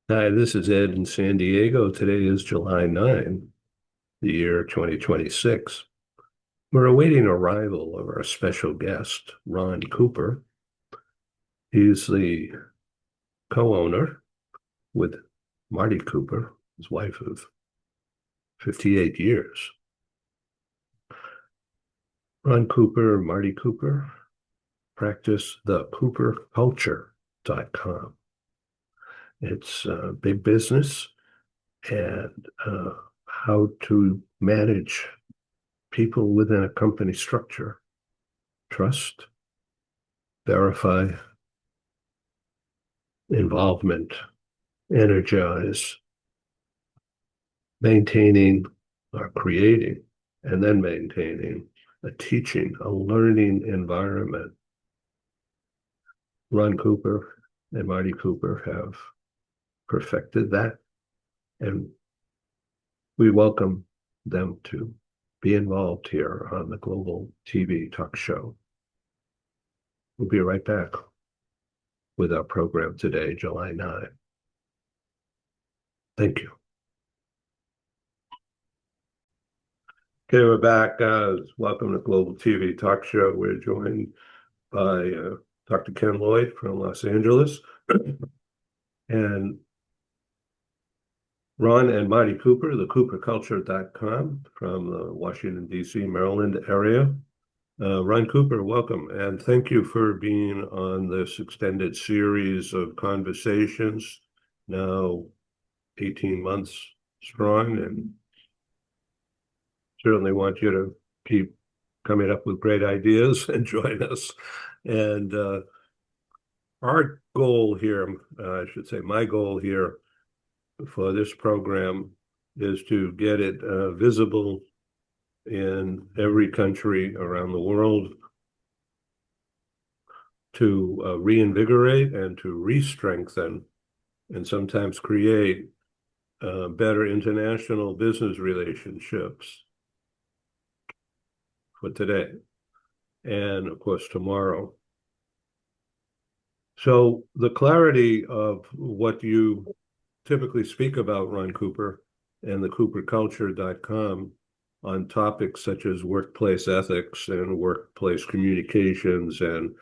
Hi, this is Ed in San Diego. Today is July 9, the year 2026. We're awaiting arrival of our special guest, Ron Cooper. He's the co-owner with Marty Cooper, his wife of 58 years. Ron Cooper, Marty Cooper practice thecooperculture.com. It's big business and how to manage people within a company structure, trust, verify, involvement, energize, maintaining or creating, and then maintaining a teaching, a learning environment. Ron Cooper and Marty Cooper have perfected that, and we welcome them to be involved here on the Global TV Talk Show. We'll be right back with our program today, July 9. Thank you. Okay, we're back. Welcome to Global TV Talk Show. We're joined by Dr. Ken Lloyd from Los Angeles and Ron and Marty Cooper, the cooperculture.com from the Washington, D.C., Maryland area. Ron Cooper, welcome, and thank you for being on this extended series of conversations, now 18 months strong, and certainly want you to keep coming up with great ideas and join us. And our goal here, I should say my goal here for this program is to get it visible in every country around the world, to reinvigorate and to re-strengthen and sometimes create better international business relationships for today and, of course, tomorrow. So the clarity of what you typically speak about, Ron Cooper, and the cooperculture.com on topics such as workplace ethics and workplace communications and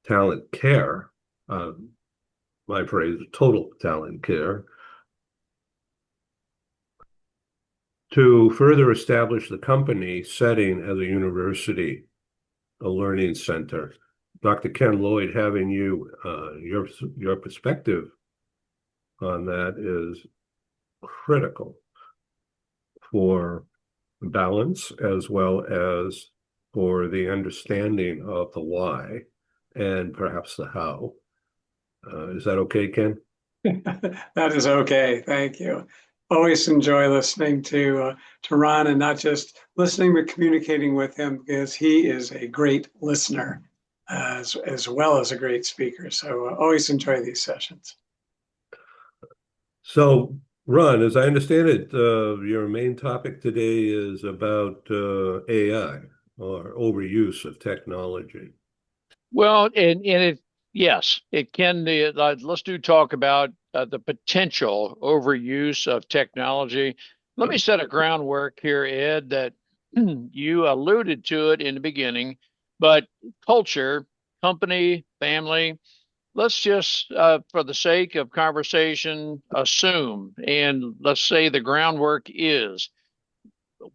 talent care, my phrase, total talent care, to further establish the company setting as a university, a learning center. Dr. Ken Lloyd, having you, your perspective on that is critical for balance as well as for the understanding of the why and perhaps the how. Is that okay, Ken? That is okay. Thank you. Always enjoy listening to Ron, and not just listening, but communicating with him, because he is a great listener as well as a great speaker. So always enjoy these sessions. So, Ron, as I understand it, your main topic today is about AI or overuse of technology. Well, and it yes, it can. Let's do talk about the potential overuse of technology. Let me set a groundwork here, Ed, that you alluded to it in the beginning, but culture, company, family. Let's just, for the sake of conversation, assume, and let's say the groundwork is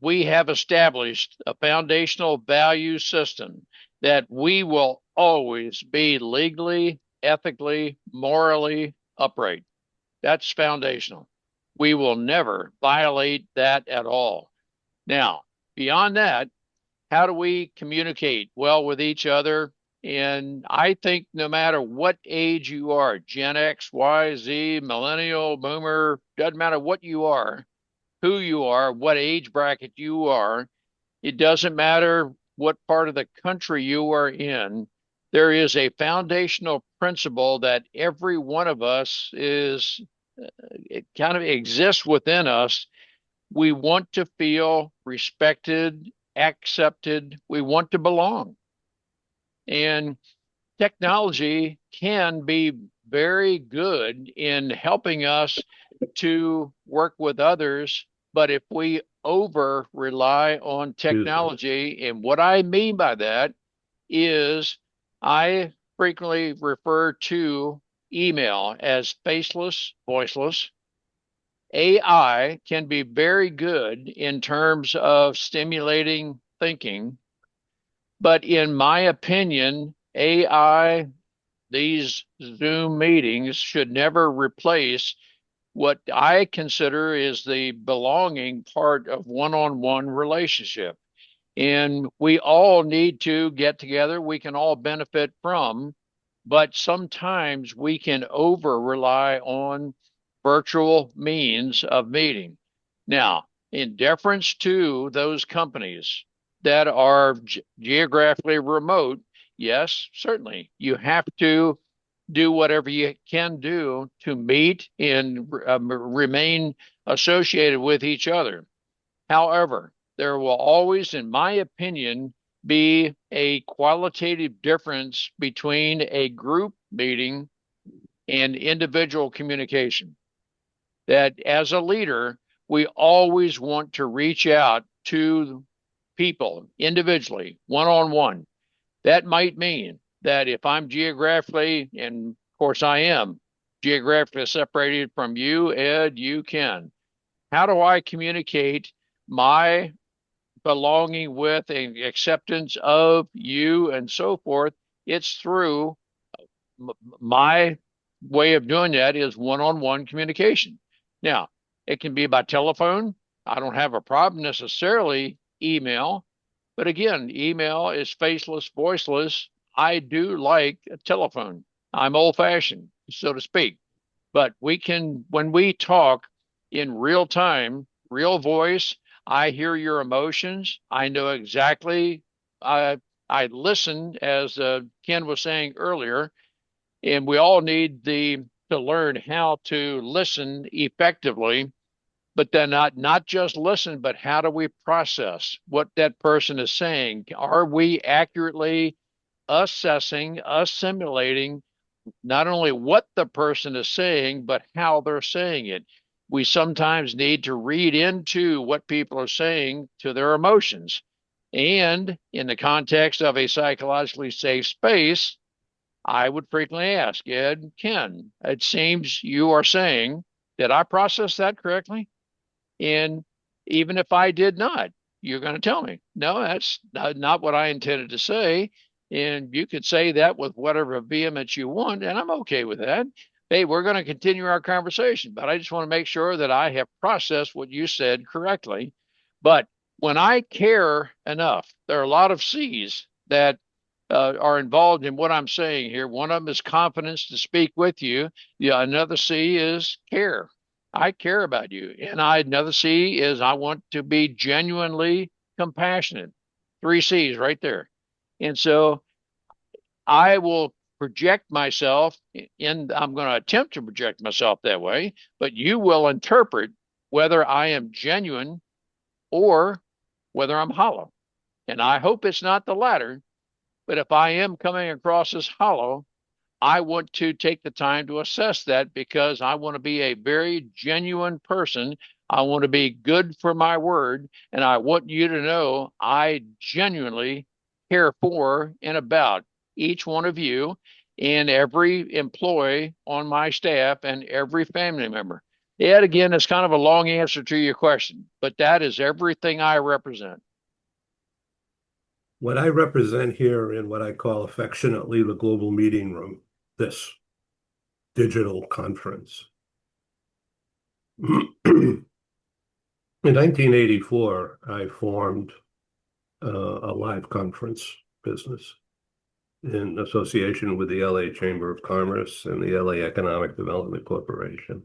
we have established a foundational value system that we will always be legally, ethically, morally upright. That's foundational. We will never violate that at all. Now, beyond that, how do we communicate well with each other? And I think no matter what age you are, Gen X, Y, Z, millennial, boomer, doesn't matter what you are, who you are, what age bracket you are. It doesn't matter what part of the country you are in. There is a foundational principle that every one of us is, it kind of exists within us. We want to feel respected, accepted. We want to belong. And technology can be very good in helping us to work with others. But if we over rely on Excuse me. technology, and what I mean by that is I frequently refer to email as faceless, voiceless. AI can be very good in terms of stimulating thinking, but in my opinion, AI, these Zoom meetings should never replace what I consider is the belonging part of one-on-one relationship. And we all need to get together. We can all benefit from, but sometimes we can over rely on virtual means of meeting. Now, in deference to those companies that are geographically remote, yes, certainly you have to do whatever you can do to meet and remain associated with each other. However, there will always, in my opinion, be a qualitative difference between a group meeting and individual communication. That as a leader, we always want to reach out to people individually, one on one. That might mean that if I'm geographically, and of course I am geographically separated from you, Ed, you, Ken, how do I communicate my belonging with and acceptance of you and so forth? It's through my way of doing that is one-on-one communication. Now, it can be by telephone. I don't have a problem necessarily email, but again, email is faceless, voiceless. I do like a telephone. I'm old-fashioned, so to speak. But we can, when we talk in real time, real voice, I hear your emotions. I know exactly. I listen, as Ken was saying earlier, and we all need to learn how to listen effectively, but then not just listen, but how do we process what that person is saying? Are we accurately assessing, assimilating not only what the person is saying, but how they're saying it? We sometimes need to read into what people are saying to their emotions. And in the context of a psychologically safe space, I would frequently ask, Ed, Ken, it seems you are saying, did I process that correctly? And even if I did not, you're going to tell me, no, that's not what I intended to say. And you could say that with whatever vehemence you want, and I'm okay with that. Hey, we're going to continue our conversation, but I just want to make sure that I have processed what you said correctly. But when I care enough, there are a lot of C's that are involved in what I'm saying here. One of them is confidence to speak with you. Yeah, another C is care. I care about you. And another C is I want to be genuinely compassionate. Three C's right there. And so I will project myself in, I'm going to attempt to project myself that way, but you will interpret whether I am genuine or whether I'm hollow. And I hope it's not the latter, but if I am coming across as hollow, I want to take the time to assess that because I want to be a very genuine person. I want to be good for my word. And I want you to know I genuinely care for and about each one of you and every employee on my staff and every family member. Ed, again, it's kind of a long answer to your question, but that is everything I represent. What I represent here in what I call affectionately the global meeting room, this digital conference. In 1984, I formed a live conference business in association with the LA Chamber of Commerce and the LA Economic Development Corporation,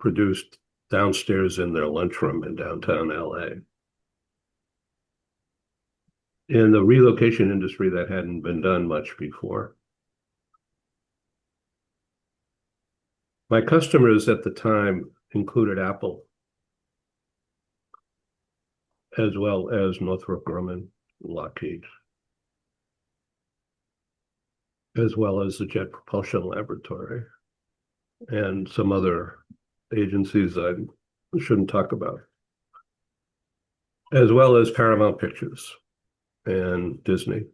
produced downstairs in their lunchroom in downtown LA. In the relocation industry, that hadn't been done much before. My customers at the time included Apple, as well as Northrop Grumman, Lockheed. as well as the Jet Propulsion Laboratory and some other agencies I shouldn't talk about, as well as Paramount Pictures and Disney.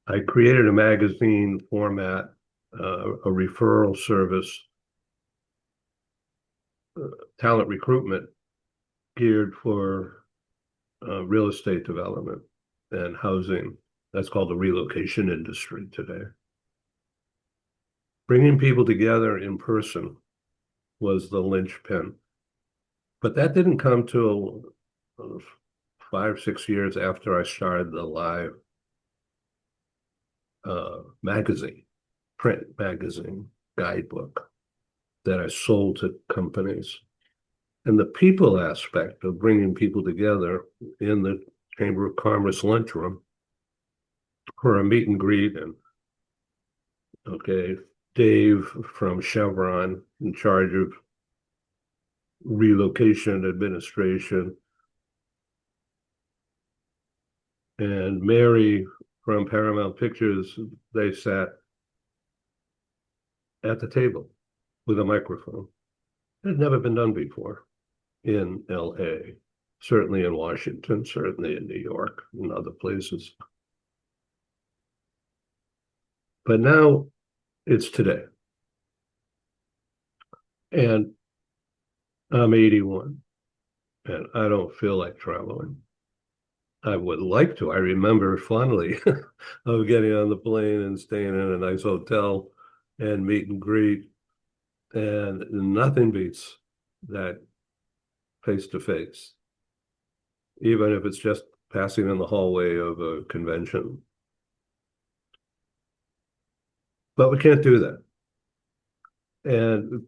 I created a magazine format, a referral service, talent recruitment geared for real estate development and housing. That's called the relocation industry today. Bringing people together in person was the linchpin. But that didn't come till 5, 6 years after I started the Live magazine, print magazine, guidebook that I sold to companies. And the people aspect of bringing people together in the Chamber of Commerce lunchroom for a meet and greet, and Dave from Chevron in charge of relocation administration, and Mary from Paramount Pictures, they sat at the table with a microphone. It had never been done before in LA, certainly in Washington, certainly in New York and other places. But now it's today. And I'm 81 and I don't feel like traveling. I would like to. I remember fondly of getting on the plane and staying in a nice hotel and meet and greet. And nothing beats that face to face, even if it's just passing in the hallway of a convention. But we can't do that. And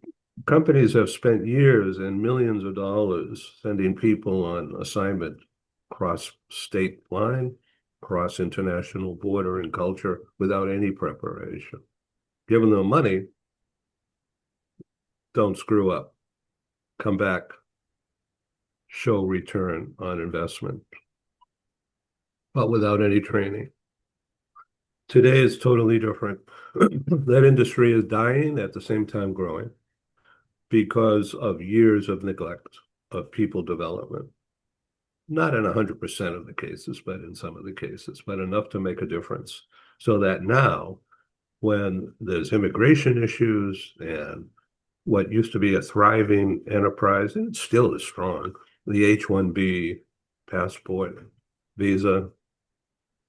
companies have spent years and millions of dollars sending people on assignment cross state line, cross international border and culture without any preparation. Giving them money, don't screw up, come back, show return on investment, but without any training. Today is totally different. That industry is dying at the same time growing because of years of neglect of people development. Not in 100% of the cases, but in some of the cases, but enough to make a difference. So that now, when there's immigration issues and what used to be a thriving enterprise, and it still is strong, the H-1B passport visa,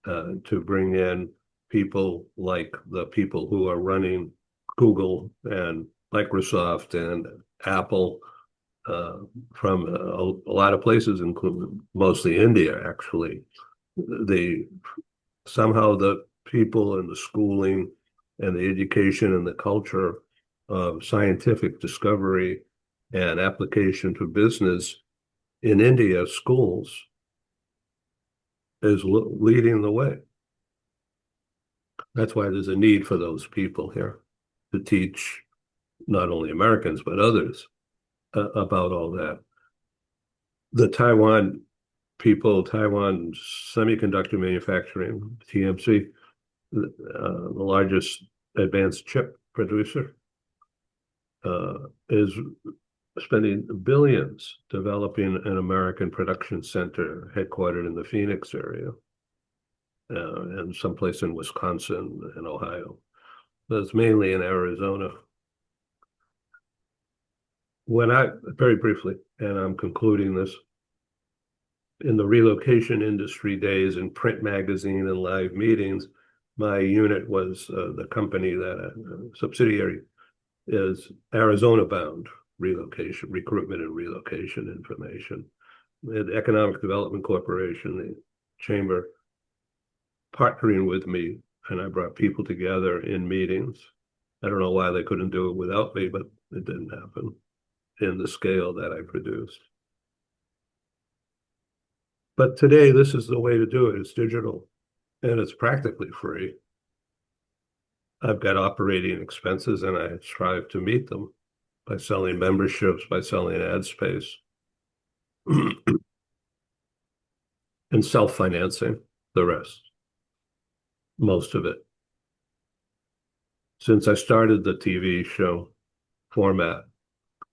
to bring in people like the people who are running Google and Microsoft and Apple, from a lot of places, including mostly India, actually. Somehow the people and the schooling and the education and the culture of scientific discovery and application to business in India schools is leading the way. That's why there's a need for those people here to teach not only Americans, but others about all that. The Taiwan people, Taiwan Semiconductor Manufacturing, TMC, the largest advanced chip producer, is spending billions developing an American production center headquartered in the Phoenix area, and someplace in Wisconsin and Ohio. But it's mainly in Arizona. Very briefly, and I'm concluding this, in the relocation industry days in print magazine and live meetings, my unit was the company that subsidiary is Arizona Bound Relocation, Recruitment and Relocation Information. The Economic Development Corporation, the chamber, partnering with me, and I brought people together in meetings. I don't know why they couldn't do it without me, but it didn't happen in the scale that I produced. But today, this is the way to do it. It's digital, and it's practically free. I've got operating expenses, and I strive to meet them by selling memberships, by selling ad space, and self-financing the rest. most of it. Since I started the TV show format,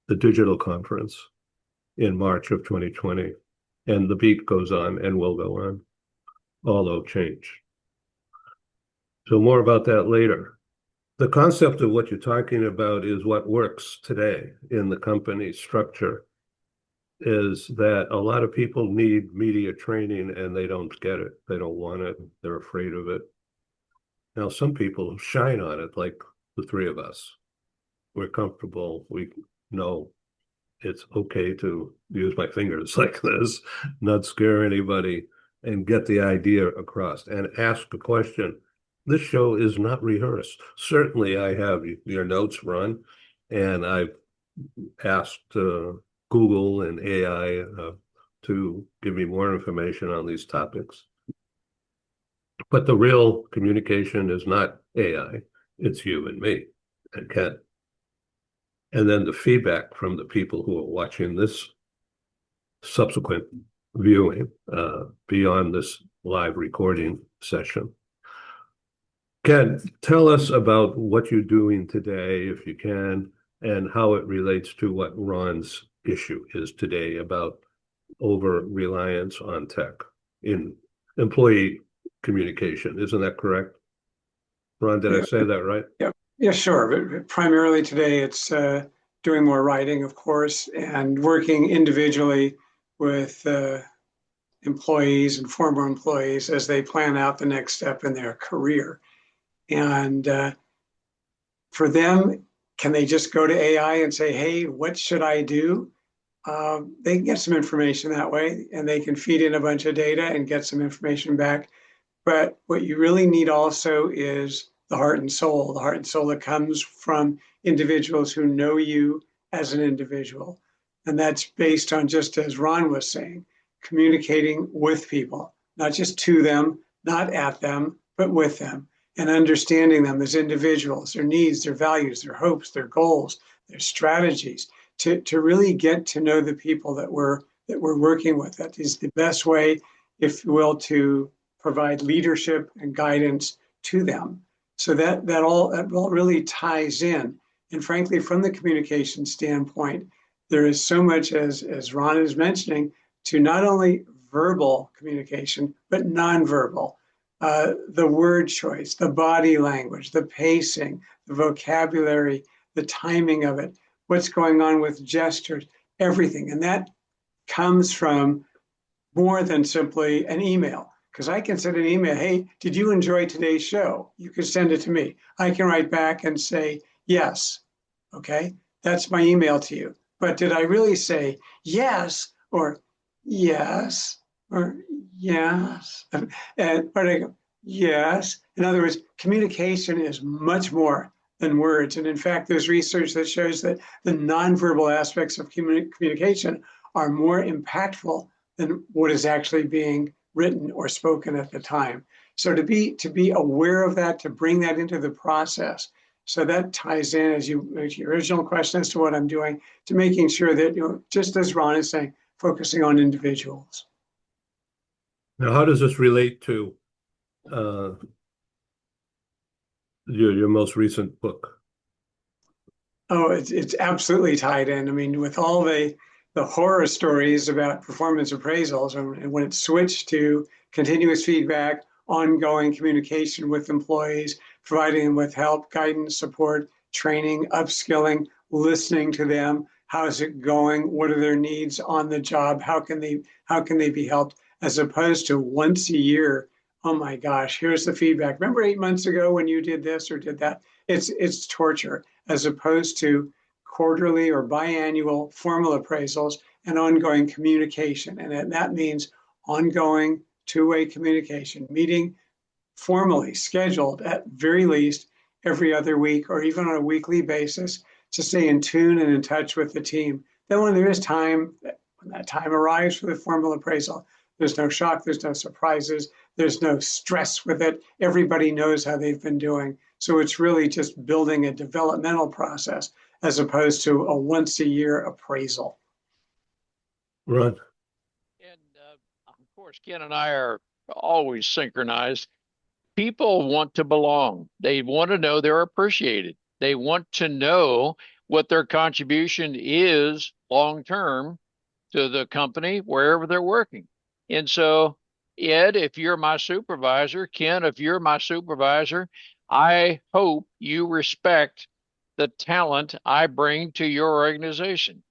the digital conference in March of 2020, and the beat goes on and will go on, although change. So more about that later. The concept of what you're talking about is what works today in the company structure, is that a lot of people need media training and they don't get it. They don't want it. They're afraid of it. Now, some people shine on it, like the three of us. We're comfortable. We know it's okay to use my fingers like this, not scare anybody, and get the idea across and ask a question. This show is not rehearsed. Certainly, I have your notes run, and I've asked Google and AI to give me more information on these topics. But the real communication is not AI, it's you and me and Ken. And then the feedback from the people who are watching this subsequent viewing beyond this live recording session. Ken, tell us about what you're doing today, if you can, and how it relates to what Ron's issue is today about over-reliance on tech in employee communication. Isn't that correct? Ron, did I say that right? Yeah, sure. But primarily today, it's doing more writing, of course, and working individually with employees and former employees as they plan out the next step in their career. And for them, can they just go to AI and say, hey, what should I do? They can get some information that way, and they can feed in a bunch of data and get some information back. But what you really need also is the heart and soul that comes from individuals who know you as an individual. And that's based on, just as Ron was saying, communicating with people, not just to them, not at them, but with them, and understanding them as individuals, their needs, their values, their hopes, their goals, their strategies, to really get to know the people that we're working with. That is the best way, if you will, to provide leadership and guidance to them. So that all really ties in. And frankly, from the communication standpoint, there is so much, as Ron is mentioning, to not only verbal communication, but nonverbal. The word choice, the body language, the pacing, the vocabulary, the timing of it, what's going on with gestures, everything. And that comes from more than simply an email. Because I can send an email, hey, did you enjoy today's show? You can send it to me. I can write back and say, yes. Okay, that's my email to you. But did I really say yes or yes or yes? But I go, yes. In other words, communication is much more than words. And in fact, there's research that shows that the nonverbal aspects of communication are more impactful than what is actually being written or spoken at the time. So to be aware of that, to bring that into the process. So that ties in, as your original question as to what I'm doing, to making sure that, just as Ron is saying, focusing on individuals. Now, how does this relate to your most recent book? Oh, it's absolutely tied in. I mean, with all the horror stories about performance appraisals, and when it switched to continuous feedback, ongoing communication with employees, providing them with help, guidance, support, training, upskilling, listening to them. How is it going? What are their needs on the job? How can they be helped? As opposed to once a year, oh my gosh, here's the feedback. Remember 8 months ago when you did this or did that? It's torture, as opposed to quarterly or biannual formal appraisals and ongoing communication. And that means ongoing two-way communication, meeting formally scheduled at very least every other week or even on a weekly basis to stay in tune and in touch with the team. Then when there is time, when that time arrives for the formal appraisal, there's no shock, there's no surprises, there's no stress with it. Everybody knows how they've been doing. So it's really just building a developmental process as opposed to a once a year appraisal. Ron? And of course, Ken and I are always synchronized. people want to belong. They want to know they're appreciated. They want to know what their contribution is long term to the company wherever they're working. And so, Ed, if you're my supervisor, Ken, if you're my supervisor, I hope you respect the talent I bring to your organization.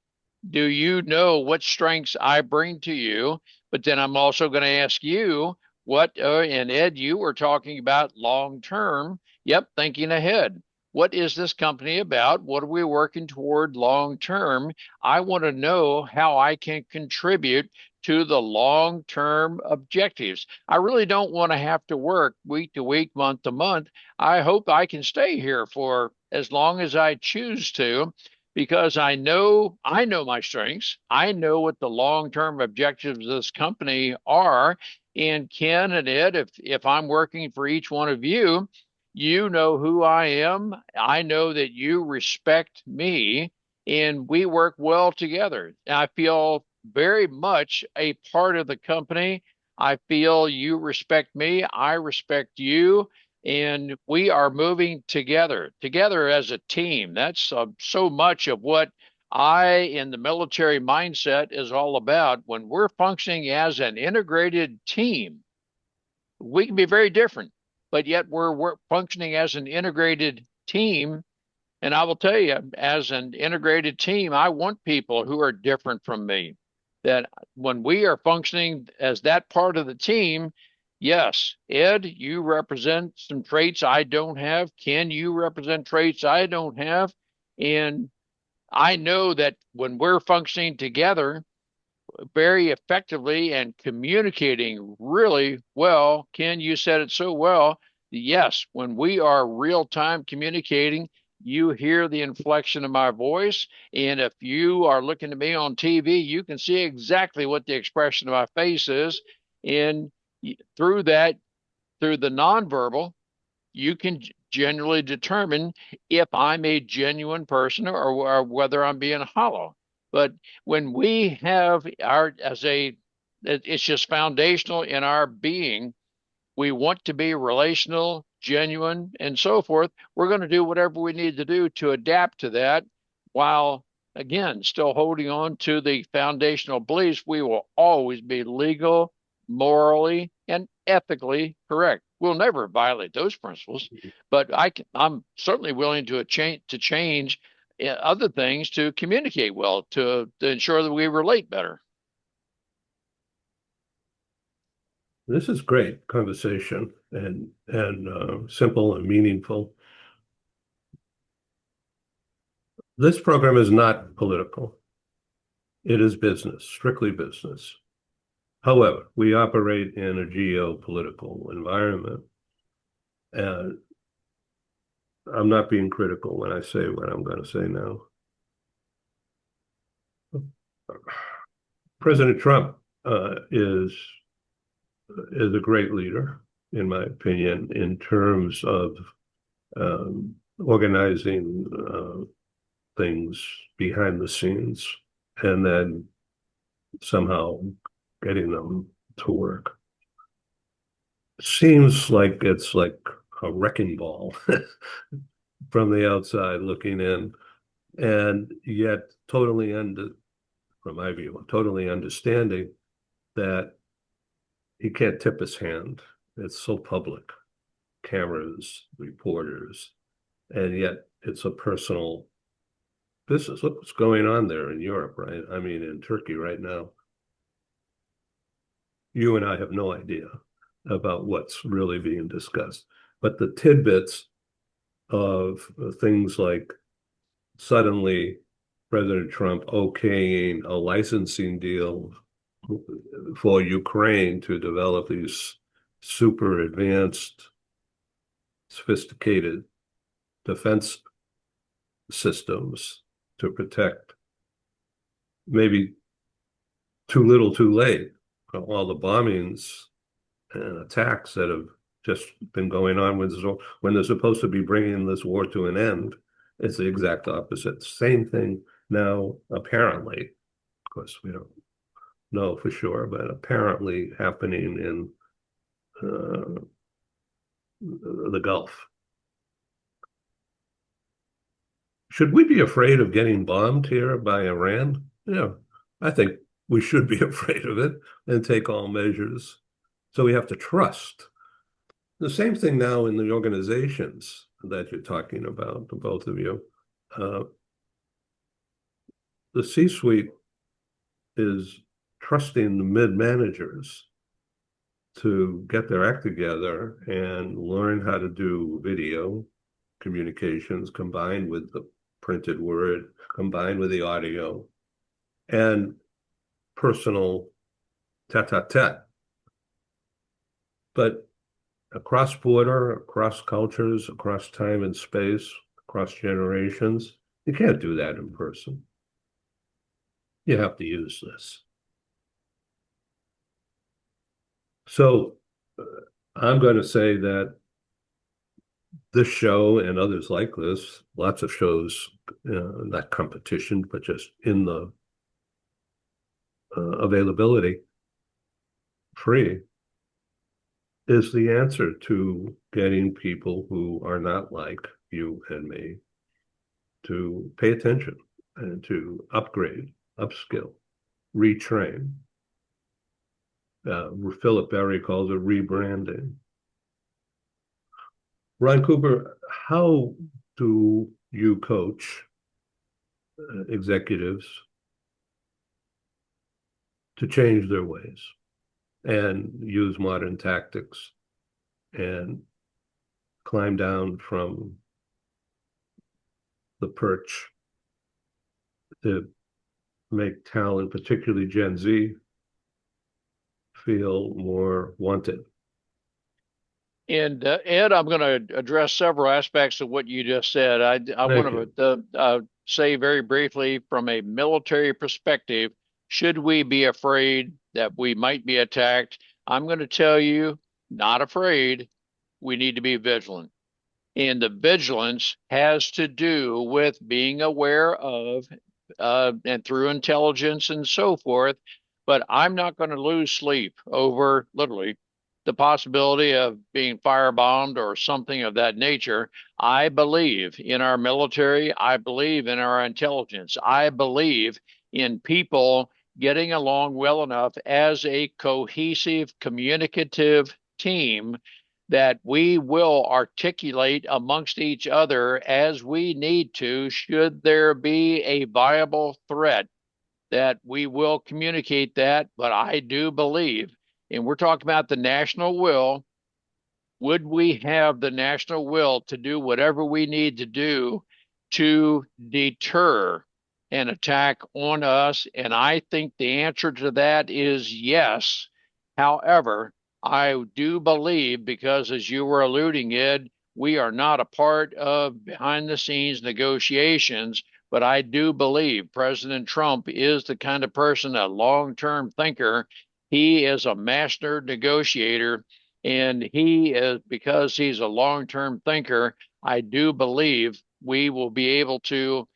Do you know what strengths I bring to you? But then I'm also going to ask you what, and Ed, you were talking about long term. Yep, thinking ahead. What is this company about? What are we working toward long term? I want to know how I can contribute to the long term objectives. I really don't want to have to work week to week, month to month. I hope I can stay here for as long as I choose to, because I know my strengths. I know what the long-term objectives of this company are. And Ken and Ed, if I'm working for each one of you, you know who I am. I know that you respect me, and we work well together. I feel very much a part of the company. I feel you respect me. I respect you, and we are moving together as a team. That's so much of what I in the military mindset is all about. When we're functioning as an integrated team, we can be very different, but yet we're functioning as an integrated team. And I will tell you, as an integrated team, I want people who are different from me. That when we are functioning as that part of the team, yes, Ed, you represent some traits I don't have. Ken, you represent traits I don't have. And I know that when we're functioning together very effectively and communicating really well, Ken, you said it so well. Yes, when we are real time communicating, you hear the inflection of my voice. And if you are looking at me on TV, you can see exactly what the expression of my face is. And through that, through the nonverbal, you can generally determine if I'm a genuine person or whether I'm being hollow. But when we have it's just foundational in our being. We want to be relational, genuine, and so forth. We're going to do whatever we need to do to adapt to that while, again, still holding on to the foundational beliefs. We will always be legal, morally, and ethically correct. We'll never violate those principles, but I'm certainly willing to change other things to communicate well, to ensure that we relate better. This is great conversation and simple and meaningful. This program is not political. It is business, strictly business. However, we operate in a geopolitical environment, and I'm not being critical when I say what I'm going to say now. President Trump is a great leader, in my opinion, in terms of organizing things behind the scenes and then somehow getting them to work. Seems like it's like a wrecking ball from the outside looking in, and yet from my view, totally understanding that he can't tip his hand. It's so public, cameras, reporters, and yet it's a personal business. Look what's going on there in Europe, right? I mean, in Turkey right now. You and I have no idea about what's really being discussed. But the tidbits of things like suddenly President Trump okaying a licensing deal for Ukraine to develop these super advanced, sophisticated defense systems to protect, maybe too little too late, all the bombings and attacks that have just been going on when they're supposed to be bringing this war to an end. It's the exact opposite. Same thing now, apparently. Of course, we don't know for sure, but apparently happening in the Gulf. Should we be afraid of getting bombed here by Iran? Yeah, I think we should be afraid of it and take all measures. So we have to trust. The same thing now in the organizations that you're talking about, the both of you. Uh, the C-suite is trusting the mid-managers to get their act together and learn how to do video communications combined with the printed word, combined with the audio, and personal tete-a-tete. But across border, across cultures, across time and space, across generations, you can't do that in person. You have to use this. So I'm going to say that this show and others like this, lots of shows, not competition, but just in the availability, free, is the answer to getting people who are not like you and me to pay attention and to upgrade, upskill, retrain. Philip Berry calls it rebranding. Ron Cooper, how do you coach executives to change their ways and use modern tactics and climb down from the perch to make talent, particularly Gen Z, feel more wanted? And Ed, I'm going to address several aspects of what you just said. I want to say very briefly from a military perspective, should we be afraid that we might be attacked? I'm going to tell you, not afraid. We need to be vigilant. And the vigilance has to do with being aware of, and through intelligence and so forth. But I'm not going to lose sleep over literally the possibility of being firebombed or something of that nature. I believe in our military. I believe in our intelligence. I believe in people getting along well enough as a cohesive, communicative team that we will articulate amongst each other as we need to, should there be a viable threat, that we will communicate that. But I do believe, and we're talking about the national will, would we have the national will to do whatever we need to do to deter an attack on us? And I think the answer to that is yes. However, I do believe, because as you were alluding, Ed, we are not a part of behind the scenes negotiations, but I do believe President Trump is the kind of person, a long term thinker. He is a master negotiator, and he is, because he's a long term thinker, I do believe we will be able to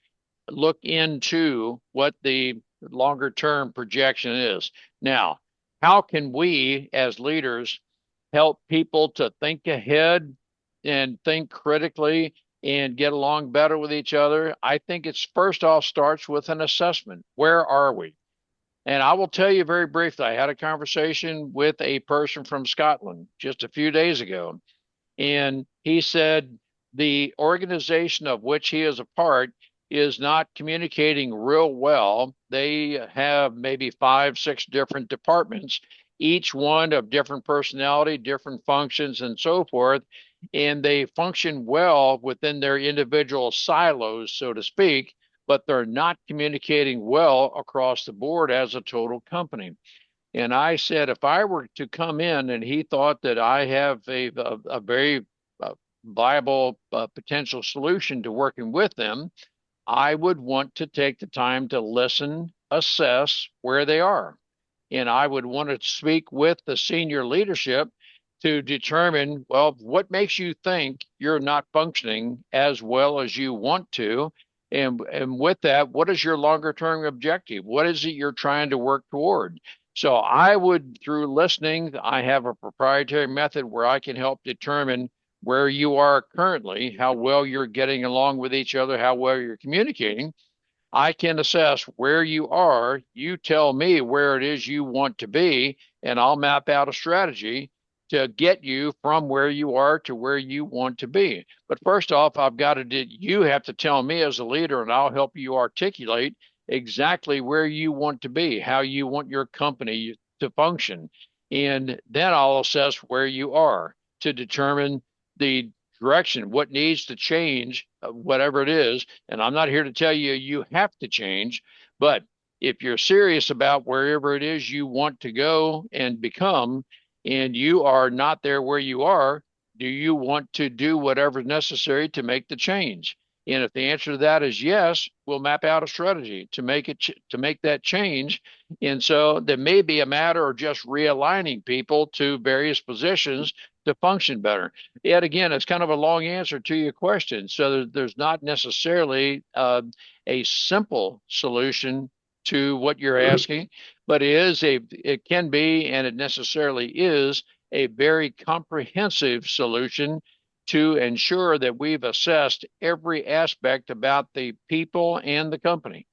look into what the longer term projection is. Now, how can we as leaders help people to think ahead and think critically and get along better with each other? I think it's first off starts with an assessment. Where are we? And I will tell you very briefly, I had a conversation with a person from Scotland just a few days ago, and he said the organization of which he is a part is not communicating real well. They have maybe 5, 6 different departments, each one of different personality, different functions, and so forth. And they function well within their individual silos, so to speak, but they're not communicating well across the board as a total company. And I said, if I were to come in and he thought that I have a very viable potential solution to working with them, I would want to take the time to listen, assess where they are. And I would want to speak with the senior leadership to determine, well, what makes you think you're not functioning as well as you want to? And with that, what is your longer term objective? What is it you're trying to work toward? So I would, through listening, I have a proprietary method where I can help determine where you are currently, how well you're getting along with each other, how well you're communicating. I can assess where you are. You tell me where it is you want to be, and I'll map out a strategy to get you from where you are to where you want to be. But first off, you have to tell me as a leader, and I'll help you articulate exactly where you want to be, how you want your company to function. And then I'll assess where you are to determine the direction, what needs to change, whatever it is. And I'm not here to tell you you have to change, but if you're serious about wherever it is you want to go and become, and you are not there where you are, do you want to do whatever's necessary to make the change? And if the answer to that is yes, we'll map out a strategy to make that change. And so there may be a matter of just realigning people to various positions to function better. Yet again, it's kind of a long answer to your question. So there's not necessarily a simple solution to what you're asking, but it can be, and it necessarily is a very comprehensive solution to ensure that we've assessed every aspect about the people and the company.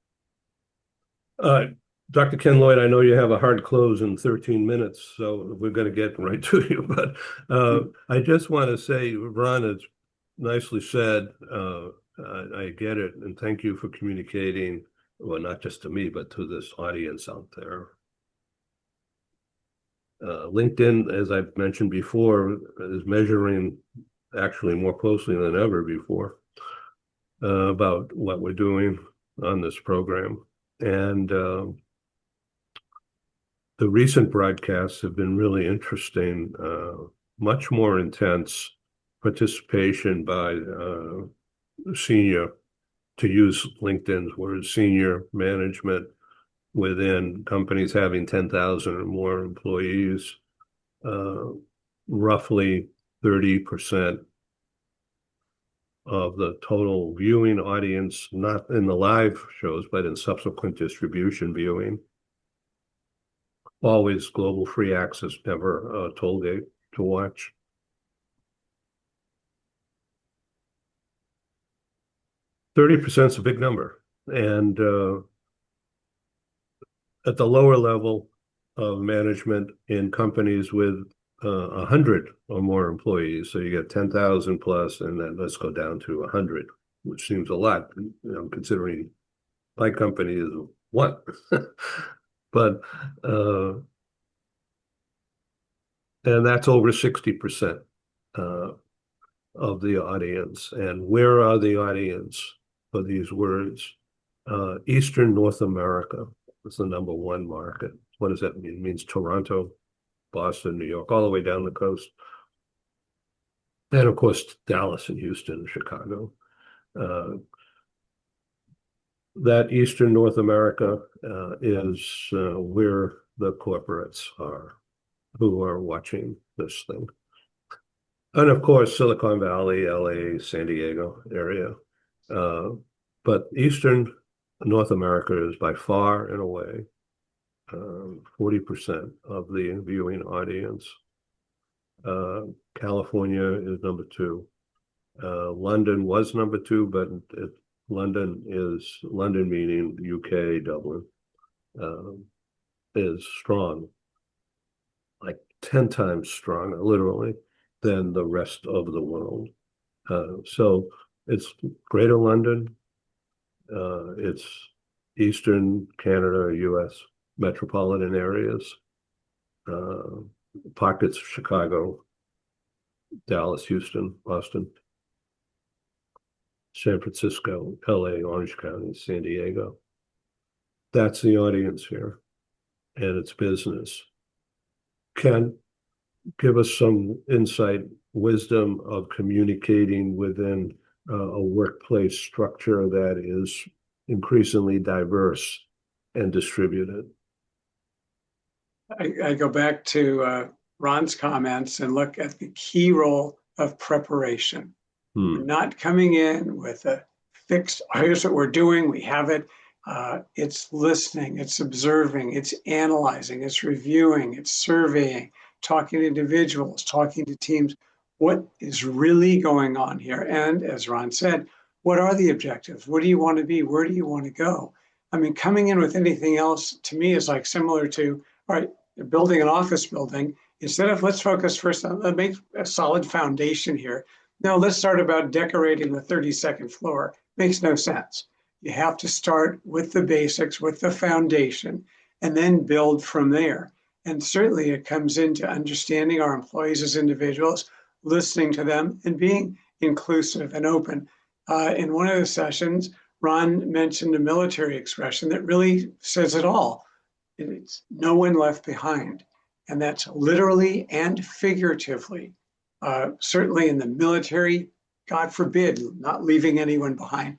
Dr. Ken Lloyd, I know you have a hard close in 13 minutes, so we're going to get right to you. But I just want to say, Ron, has nicely said. I get it, and thank you for communicating, well, not just to me, but to this audience out there. LinkedIn, as I've mentioned before, is measuring actually more closely than ever before about what we're doing on this program. And the recent broadcasts have been really interesting, much more intense participation by senior, to use LinkedIn's words, senior management within companies having 10,000 or more employees. Roughly 30% of the total viewing audience, not in the live shows, but in subsequent distribution viewing. Always global free access, never tollgate to watch. %30 is a big number. And at the lower level of management in companies with 100 or more employees, so you get 10,000 plus, and then let's go down to 100, which seems a lot, considering my company is one. But and that's over 60% of the audience. And where are the audience for these words? Eastern North America is the #1 market. What does that mean? It means Toronto, Boston, New York, all the way down the coast. And of course, Dallas and Houston and Chicago. That Eastern North America is where the corporates are who are watching this thing. And of course, Silicon Valley, LA, San Diego area. But Eastern North America is by far and away 40% of the viewing audience. California is #2. London was #2, but London meaning UK, Dublin, is strong, like 10 times stronger, literally, than the rest of the world. So it's Greater London, it's Eastern Canada, US metropolitan areas, pockets of Chicago, Dallas, Houston, Boston, San Francisco, LA, Orange County, San Diego. That's the audience here, and it's business. Ken, give us some insight, wisdom of communicating within a workplace structure that is increasingly diverse and distributed. I go back to Ron's comments and look at the key role of preparation. We're not coming in with a fixed, here's what we're doing, we have it. It's listening, it's observing, it's analyzing, it's reviewing, it's surveying, talking to individuals, talking to teams. what is really going on here. And as Ron said, what are the objectives? What do you want to be? Where do you want to go? I mean, coming in with anything else to me is like similar to, all right, building an office building. Instead of let's focus first on make a solid foundation here. No, let's start about decorating the 32nd floor. Makes no sense. You have to start with the basics, with the foundation, and then build from there. And certainly it comes into understanding our employees as individuals, listening to them, and being inclusive and open. In one of the sessions, Ron mentioned a military expression that really says it all. It's no one left behind. And that's literally and figuratively. Certainly in the military, God forbid, not leaving anyone behind,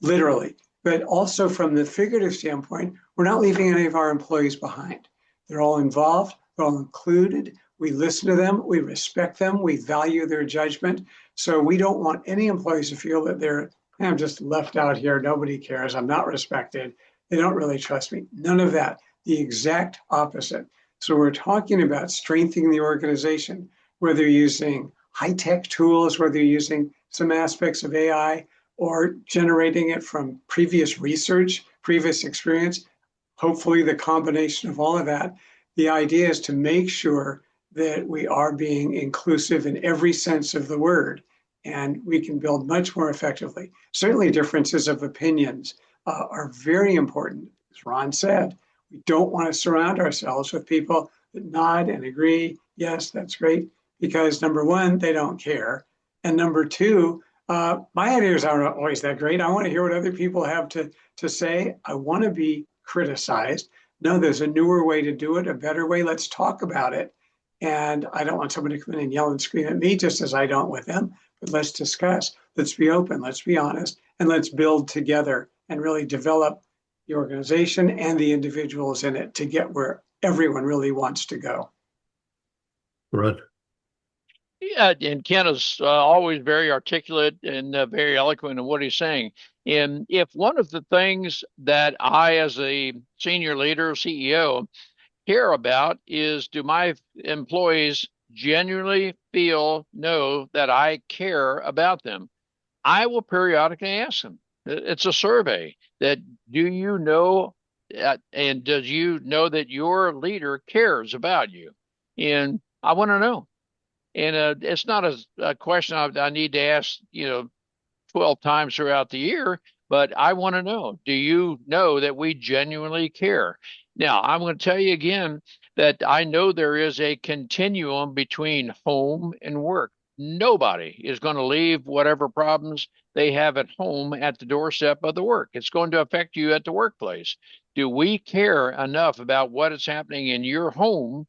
literally. But also from the figurative standpoint, we're not leaving any of our employees behind. They're all involved, they're all included. We listen to them, we respect them, we value their judgment. So we don't want any employees to feel that they're, I'm just left out here, nobody cares, I'm not respected, they don't really trust me. None of that, the exact opposite. So we're talking about strengthening the organization, whether you're using high-tech tools, whether you're using some aspects of AI, or generating it from previous research, previous experience, hopefully the combination of all of that. The idea is to make sure that we are being inclusive in every sense of the word, and we can build much more effectively. Certainly differences of opinions are very important. As Ron said, we don't want to surround ourselves with people that nod and agree, yes, that's great, because number one, they don't care. And number two, my ideas aren't always that great. I want to hear what other people have to say. I want to be criticized. No, there's a newer way to do it, a better way. Let's talk about it. And I don't want somebody to come in and yell and scream at me, just as I don't with them, but let's discuss. Let's be open. Let's be honest. And let's build together and really develop the organization and the individuals in it to get where everyone really wants to go. Ron? Yeah, and Ken is always very articulate and very eloquent in what he's saying. And if one of the things that I, as a senior leader, CEO, care about is, do my employees genuinely know that I care about them? I will periodically ask them. It's a survey that, do you know, and does you know that your leader cares about you? And I want to know. And it's not a question I need to ask, 12 times throughout the year, but I want to know, do you know that we genuinely care? Now, I'm going to tell you again that I know there is a continuum between home and work. Nobody is going to leave whatever problems they have at home at the doorstep of the work. It's going to affect you at the workplace. Do we care enough about what is happening in your home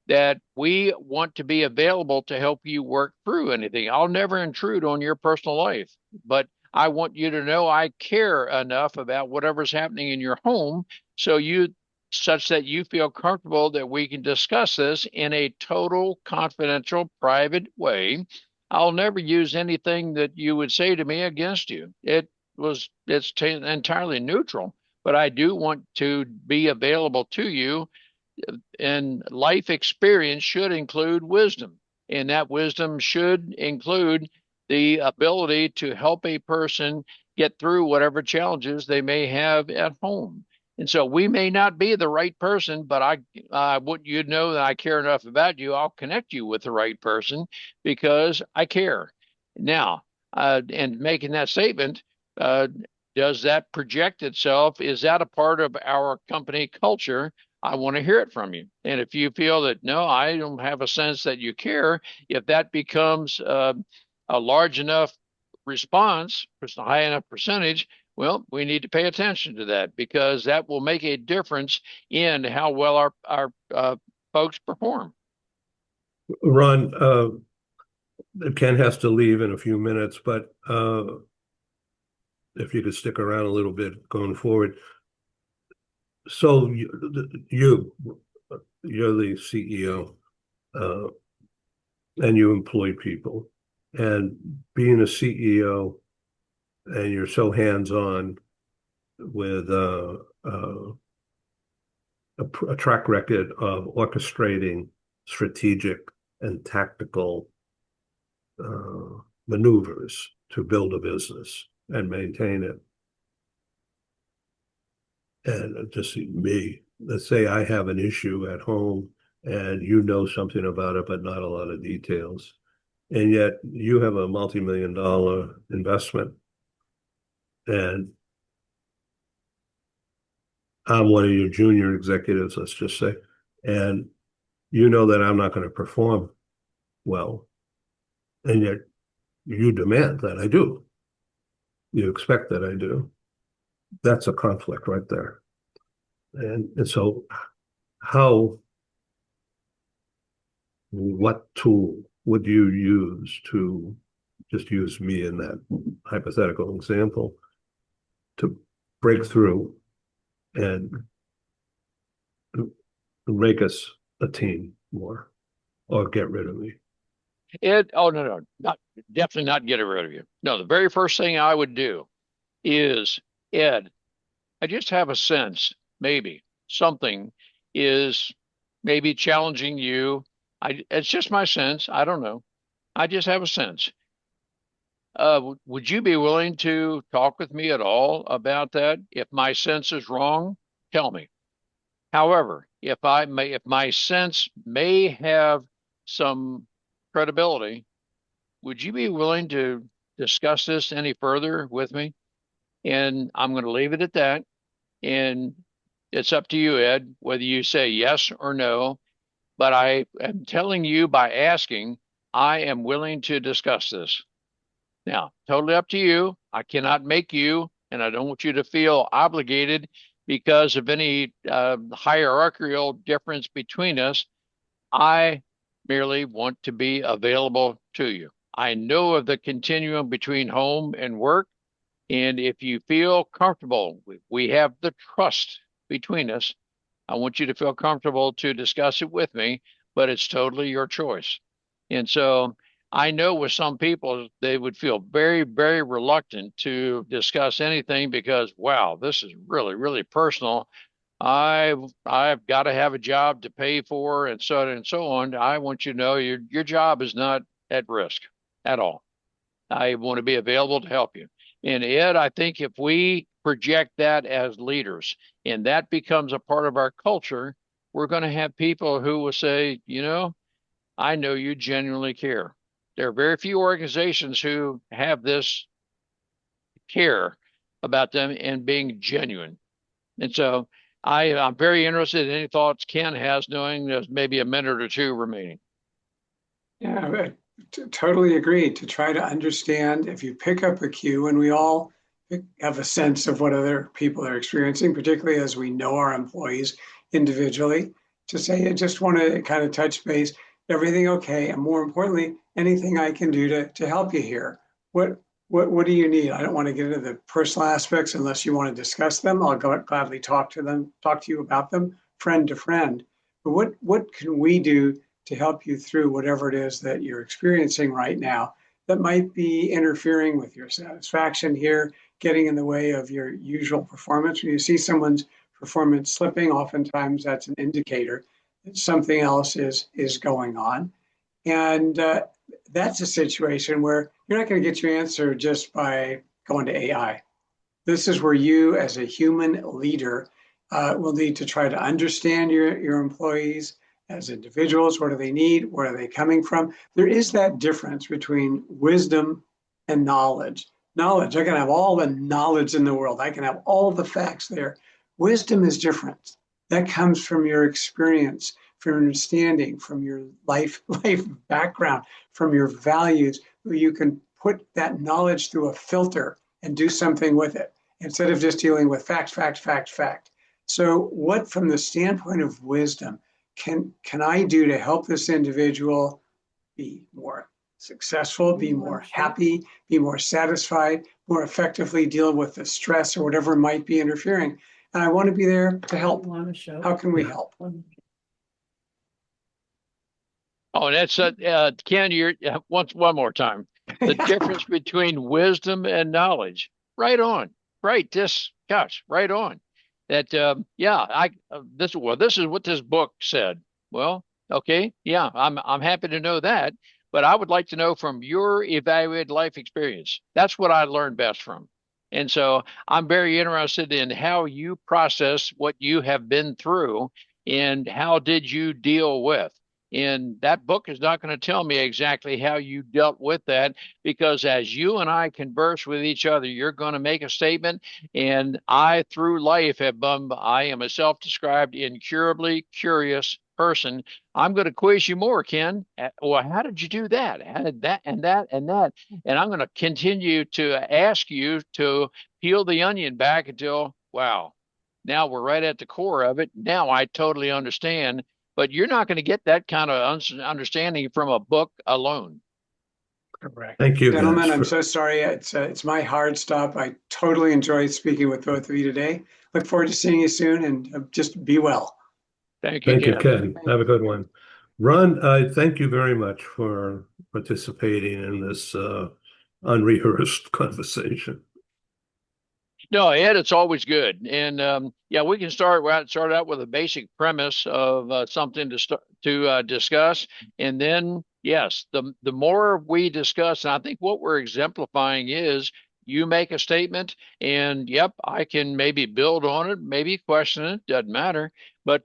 that we want to be available to help you work through anything? I'll never intrude on your personal life, but I want you to know I care enough about whatever's happening in your home such that you feel comfortable that we can discuss this in a total confidential private way. I'll never use anything that you would say to me against you. It's entirely neutral, but I do want to be available to you. And life experience should include wisdom, and that wisdom should include the ability to help a person get through whatever challenges they may have at home. And so we may not be the right person, but I want you to know that I care enough about you. I'll connect you with the right person because I care. Now, and making that statement, does that project itself? Is that a part of our company culture? I want to hear it from you. And if you feel that, no, I don't have a sense that you care, if that becomes a large enough response, a high enough percentage, well, we need to pay attention to that, because that will make a difference in how well our folks perform. Ron, Ken has to leave in a few minutes, but if you could stick around a little bit going forward. So you're the CEO, and you employ people, and being a CEO, and you're so hands-on with a track record of orchestrating strategic and tactical maneuvers to build a business and maintain it. And just me, let's say I have an issue at home and you know something about it, but not a lot of details. And yet you have a multi-million-dollar investment and I'm one of your junior executives, let's just say, and you know that I'm not going to perform well, and yet you demand that I do. You expect that I do. That's a conflict right there. And so what tool would you use to just use me in that hypothetical example to break through and make us a team more or get rid of me? Ed, oh no, not definitely not get rid of you. No, the very first thing I would do is, Ed, I just have a sense, maybe something is maybe challenging you. It's just my sense. I don't know. I just have a sense. Would you be willing to talk with me at all about that? If my sense is wrong, tell me. However, if my sense may have some credibility, would you be willing to discuss this any further with me? And I'm going to leave it at that. And it's up to you, Ed, whether you say yes or no. But I am telling you by asking, I am willing to discuss this. Now, totally up to you. I cannot make you, and I don't want you to feel obligated because of any hierarchical difference between us. I merely want to be available to you. I know of the continuum between home and work. And if you feel comfortable, we have the trust between us. I want you to feel comfortable to discuss it with me, but it's totally your choice. And so I know with some people, they would feel very, very reluctant to discuss anything because, wow, this is really, really personal. I've got to have a job to pay for and so on and so on. I want you to know your job is not at risk at all. I want to be available to help you. And Ed, I think if we project that as leaders and that becomes a part of our culture, we're going to have people who will say, I know you genuinely care. There are very few organizations who have this care about them and being genuine. And so I'm very interested in any thoughts Ken has, knowing there's maybe a minute or two remaining. Yeah, I totally agree. To try to understand, if you pick up a cue, and we all have a sense of what other people are experiencing, particularly as we know our employees individually, to say, I just want to kind of touch base, everything okay? And more importantly, anything I can do to help you here. What do you need? I don't want to get into the personal aspects unless you want to discuss them. I'll gladly talk to you about them, friend to friend. But what can we do to help you through whatever it is that you're experiencing right now that might be interfering with your satisfaction here, getting in the way of your usual performance? When you see someone's performance slipping, oftentimes that's an indicator that something else is going on. And that's a situation where you're not going to get your answer just by going to AI. This is where you, as a human leader, will need to try to understand your employees as individuals. What do they need? Where are they coming from? There is that difference between wisdom and knowledge. Knowledge, I can have all the knowledge in the world. I can have all the facts there. Wisdom is different. That comes from your experience, from your understanding, from your life background, from your values. You can put that knowledge through a filter and do something with it instead of just dealing with fact. So what, from the standpoint of wisdom, can I do to help this individual be more successful, be more happy, be more satisfied, more effectively deal with the stress or whatever might be interfering? And I want to be there to help. How can we help? Oh, that's Ken. You're one more time. The difference between wisdom and knowledge. Right on. Right. Right on. That this is what this book said. Well, okay, yeah, I'm happy to know that. but I would like to know from your evaluated life experience. That's what I learned best from. And so I'm very interested in how you process what you have been through and how did you deal with. And that book is not going to tell me exactly how you dealt with that, because as you and I converse with each other, you're going to make a statement. And I, through life, I am a self-described incurably curious person. I'm going to quiz you more, Ken. Well, how did you do that? How did that and that and that? And I'm going to continue to ask you to peel the onion back until, wow, now we're right at the core of it. Now I totally understand. But you're not going to get that kind of understanding from a book alone. Correct. Thank you, Gentlemen, guys. I'm so sorry. It's my hard stop. I totally enjoyed speaking with both of you today. Look forward to seeing you soon, and just be well. Thank you, Thank you, Ken. Ken. Have a good one. Ron, I thank you very much for participating in this unrehearsed conversation. No, Ed, it's always good. And yeah, we can start out with a basic premise of something to discuss, and then yes, the more we discuss, and I think what we're exemplifying is you make a statement, and yep, I can maybe build on it, maybe question it, doesn't matter, but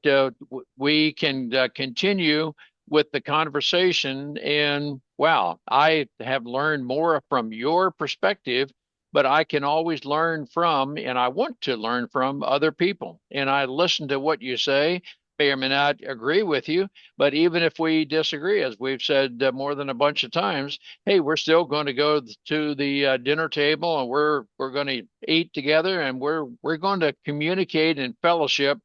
we can continue with the conversation. And wow, I have learned more from your perspective, but I can always learn from, and I want to learn from other people. And I listen to what you say, may or may not agree with you, but even if we disagree, as we've said more than a bunch of times, hey, we're still going to go to the dinner table, and we're going to eat together, and we're going to communicate and fellowship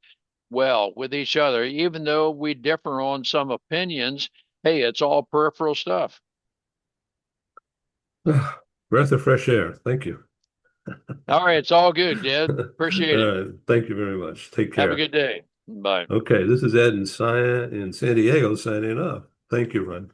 well with each other, even though we differ on some opinions. Hey, it's all peripheral stuff. Breath of fresh air. Thank you. All right, it's all good, Dad. Appreciate it. Thank you very much. Take Have a care. good day. Bye. Okay, this is Ed in San Diego signing off. Thank you, Ron.